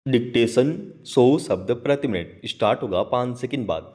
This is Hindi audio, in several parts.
डिक्टेशन 100 शब्द प्रति मिनट स्टार्ट होगा 5 सेकंड बाद।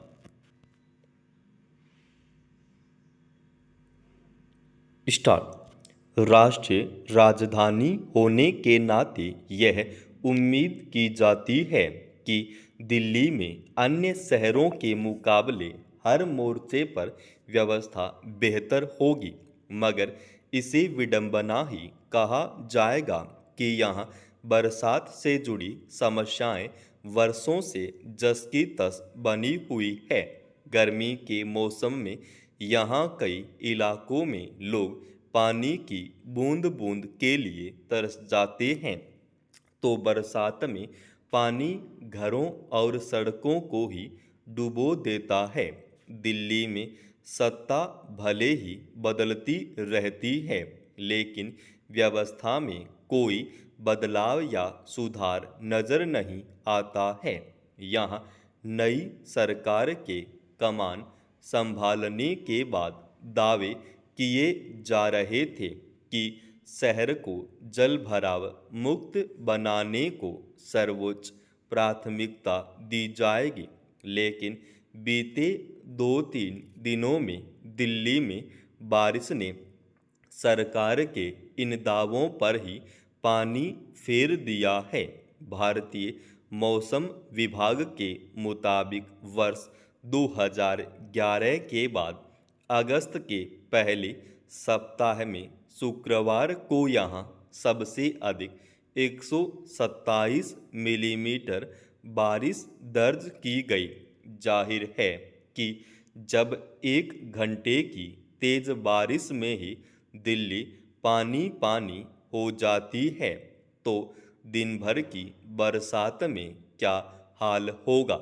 स्टार्ट। राष्ट्रीय राजधानी होने के नाते यह उम्मीद की जाती है कि दिल्ली में अन्य शहरों के मुकाबले हर मोर्चे पर व्यवस्था बेहतर होगी, मगर इसे विडंबना ही कहा जाएगा कि यहाँ बरसात से जुड़ी समस्याएं वर्षों से जस की तस बनी हुई है। गर्मी के मौसम में यहाँ कई इलाकों में लोग पानी की बूंद बूंद के लिए तरस जाते हैं, तो बरसात में पानी घरों और सड़कों को ही डुबो देता है। दिल्ली में सत्ता भले ही बदलती रहती है, लेकिन व्यवस्था में कोई बदलाव या सुधार नजर नहीं आता है। यहाँ नई सरकार के कमान संभालने के बाद दावे किए जा रहे थे कि शहर को जल भराव मुक्त बनाने को सर्वोच्च प्राथमिकता दी जाएगी, लेकिन बीते 2-3 दिनों में दिल्ली में बारिश ने सरकार के इन दावों पर ही पानी फेर दिया है। भारतीय मौसम विभाग के मुताबिक वर्ष 2011 के बाद अगस्त के पहले सप्ताह में शुक्रवार को यहाँ सबसे अधिक 127 मिलीमीटर बारिश दर्ज की गई। जाहिर है कि जब 1 घंटे की तेज बारिश में ही दिल्ली पानी पानी हो जाती है, तो दिन भर की बरसात में क्या हाल होगा।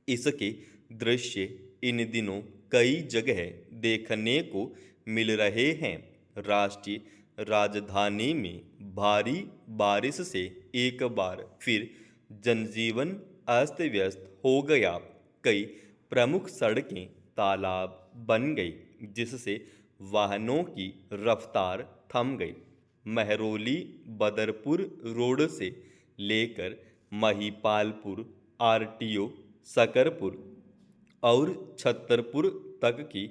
इसके दृश्य इन दिनों कई जगह देखने को मिल रहे हैं। राष्ट्रीय राजधानी में भारी बारिश से एक बार फिर जनजीवन अस्त व्यस्त हो गया। कई प्रमुख सड़कें तालाब बन गई, जिससे वाहनों की रफ्तार थम गई। महरौली बदरपुर रोड से लेकर महिपालपुर, आरटीओ, सकरपुर और छतरपुर तक की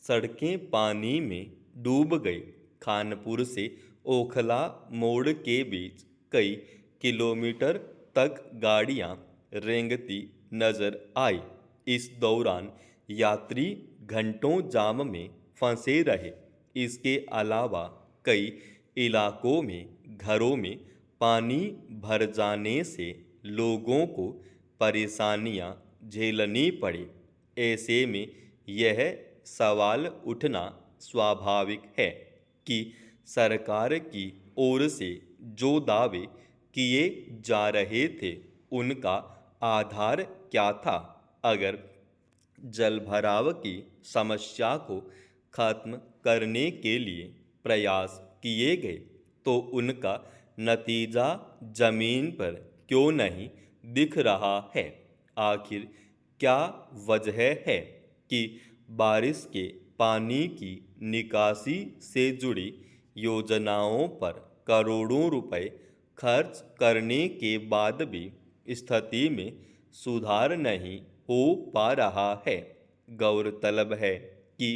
सड़कें पानी में डूब गई। खानपुर से ओखला मोड़ के बीच कई किलोमीटर तक गाड़ियां रेंगती नजर आई। इस दौरान यात्री घंटों जाम में फंसे रहे। इसके अलावा कई इलाकों में घरों में पानी भर जाने से लोगों को परेशानियां झेलनी पड़ी। ऐसे में यह सवाल उठना स्वाभाविक है कि सरकार की ओर से जो दावे किए जा रहे थे, उनका आधार क्या था। अगर जलभराव की समस्या को खत्म करने के लिए प्रयास किए गए, तो उनका नतीजा जमीन पर क्यों नहीं दिख रहा है। आखिर क्या वजह है कि बारिश के पानी की निकासी से जुड़ी योजनाओं पर करोड़ों रुपए खर्च करने के बाद भी स्थिति में सुधार नहीं हो पा रहा है। गौरतलब है कि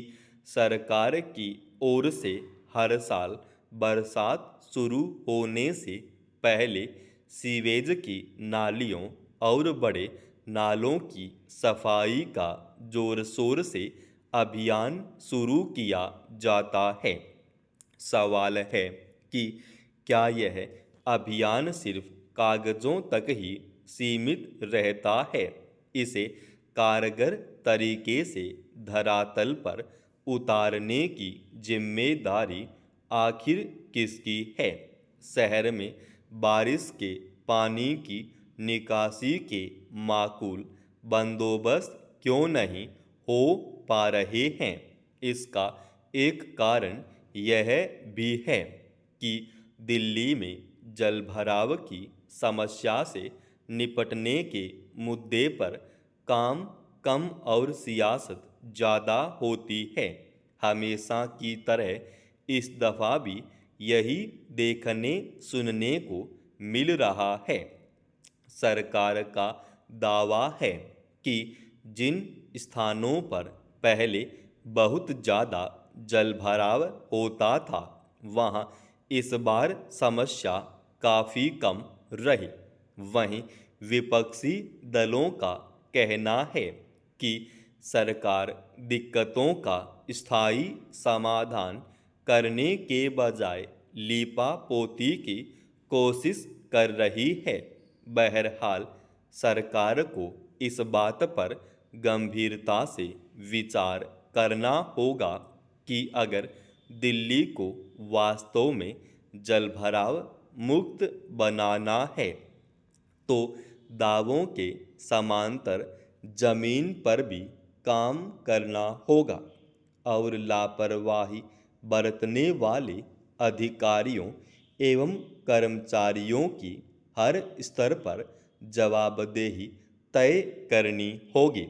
सरकार की ओर से हर साल बरसात शुरू होने से पहले सीवेज की नालियों और बड़े नालों की सफाई का जोर शोर से अभियान शुरू किया जाता है। सवाल है कि क्या यह अभियान सिर्फ कागजों तक ही सीमित रहता है। इसे कारगर तरीके से धरातल पर उतारने की जिम्मेदारी आखिर किसकी है। शहर में बारिश के पानी की निकासी के माकूल बंदोबस्त क्यों नहीं हो पा रहे हैं। इसका एक कारण यह भी है कि दिल्ली में जलभराव की समस्या से निपटने के मुद्दे पर काम कम और सियासत ज़्यादा होती है। हमेशा की तरह इस दफ़ा भी यही देखने सुनने को मिल रहा है। सरकार का दावा है कि जिन स्थानों पर पहले बहुत ज़्यादा जलभराव होता था वहाँ इस बार समस्या काफ़ी कम रही। वहीं विपक्षी दलों का कहना है कि सरकार दिक्कतों का स्थायी समाधान करने के बजाय लीपापोती की कोशिश कर रही है। बहरहाल सरकार को इस बात पर गंभीरता से विचार करना होगा कि अगर दिल्ली को वास्तव में जलभराव मुक्त बनाना है तो दावों के समांतर जमीन पर भी काम करना होगा और लापरवाही बरतने वाले अधिकारियों एवं कर्मचारियों की हर स्तर पर जवाबदेही तय करनी होगी।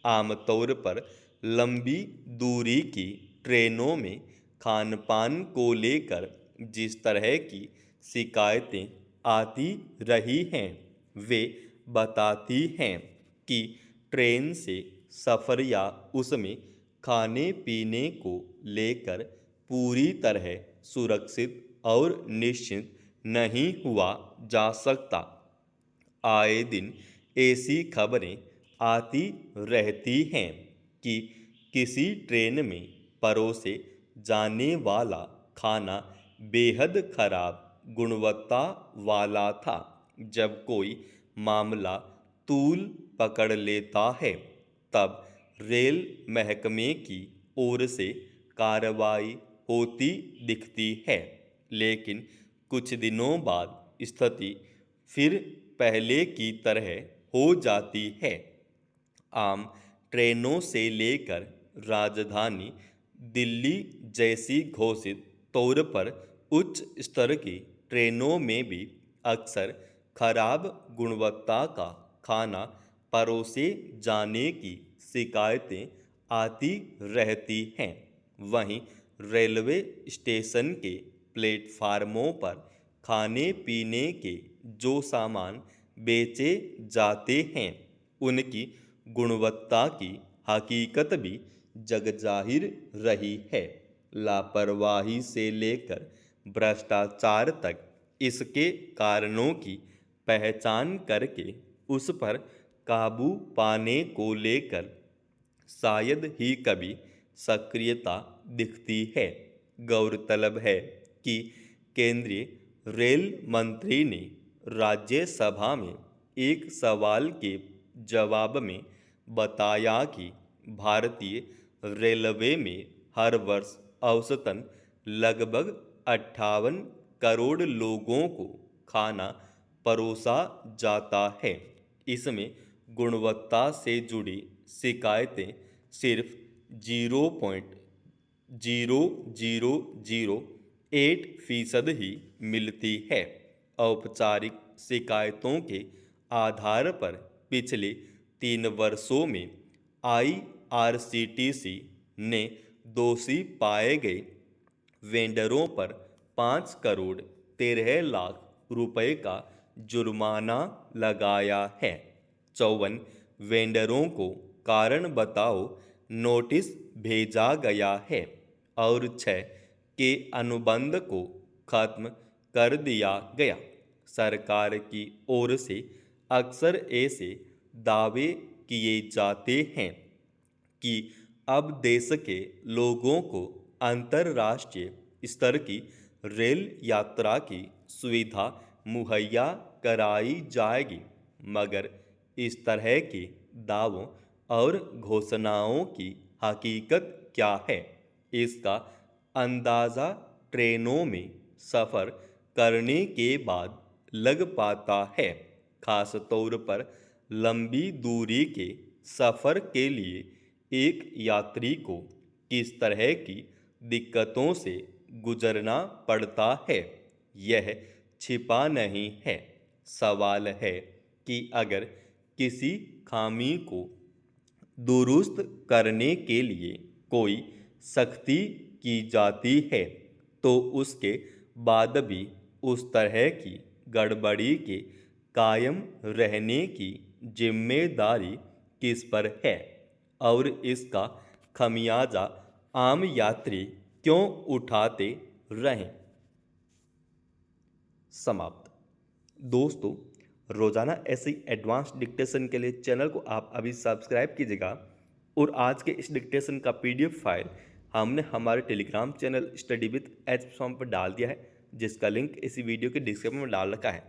आमतौर पर लंबी दूरी की ट्रेनों में खान पान को लेकर जिस तरह की शिकायतें आती रही हैं वे बताती हैं कि ट्रेन से सफ़र या उसमें खाने पीने को लेकर पूरी तरह सुरक्षित और निश्चिंत नहीं हुआ जा सकता। आए दिन ऐसी खबरें आती रहती हैं कि किसी ट्रेन में परोसे जाने वाला खाना बेहद खराब गुणवत्ता वाला था। जब कोई मामला तूल पकड़ लेता है तब रेल महकमे की ओर से कार्रवाई होती दिखती है, लेकिन कुछ दिनों बाद स्थिति फिर पहले की तरह हो जाती है। आम ट्रेनों से लेकर राजधानी दिल्ली जैसी घोषित तौर पर उच्च स्तर की ट्रेनों में भी अक्सर खराब गुणवत्ता का खाना परोसे जाने की शिकायतें आती रहती हैं। वहीं रेलवे स्टेशन के प्लेटफार्मों पर खाने पीने के जो सामान बेचे जाते हैं उनकी गुणवत्ता की हकीकत भी जगजाहिर रही है। लापरवाही से लेकर भ्रष्टाचार तक इसके कारणों की पहचान करके उस पर काबू पाने को लेकर शायद ही कभी सक्रियता दिखती है। गौरतलब है कि केंद्रीय रेल मंत्री ने राज्यसभा में एक सवाल के जवाब में बताया कि भारतीय रेलवे में हर वर्ष औसतन लगभग 58 करोड़ लोगों को खाना परोसा जाता है। इसमें गुणवत्ता से जुड़ी शिकायतें सिर्फ 0.0008% ही मिलती है। औपचारिक शिकायतों के आधार पर पिछले 3 वर्षों में IRCTC ने दोषी पाए गए वेंडरों पर 5 करोड़ 13 लाख रुपए का जुर्माना लगाया है। 54 वेंडरों को कारण बताओ नोटिस भेजा गया है और 6 के अनुबंध को खत्म कर दिया गया। सरकार की ओर से अक्सर ऐसे दावे किए जाते हैं कि अब देश के लोगों को अंतर्राष्ट्रीय स्तर की रेल यात्रा की सुविधा मुहैया कराई जाएगी, मगर इस तरह के दावों और घोषणाओं की हकीकत क्या है, इसका अंदाज़ा ट्रेनों में सफ़र करने के बाद लग पाता है। खास तौर पर लंबी दूरी के सफ़र के लिए एक यात्री को किस तरह की दिक्कतों से गुजरना पड़ता है यह छिपा नहीं है। सवाल है कि अगर किसी खामी को दुरुस्त करने के लिए कोई सख्ती की जाती है तो उसके बाद भी उस तरह की गड़बड़ी के कायम रहने की जिम्मेदारी किस पर है और इसका खमियाजा आम यात्री क्यों उठाते रहें। समाप्त। दोस्तों, रोज़ाना ऐसे ही एडवांस डिक्टेशन के लिए चैनल को आप अभी सब्सक्राइब कीजिएगा और आज के इस डिक्टेशन का पीडीएफ फाइल हमने हमारे Telegram channel study with H form पर डाल दिया है, जिसका लिंक इसी वीडियो के डिस्क्रिप्शन में डाल रखा है।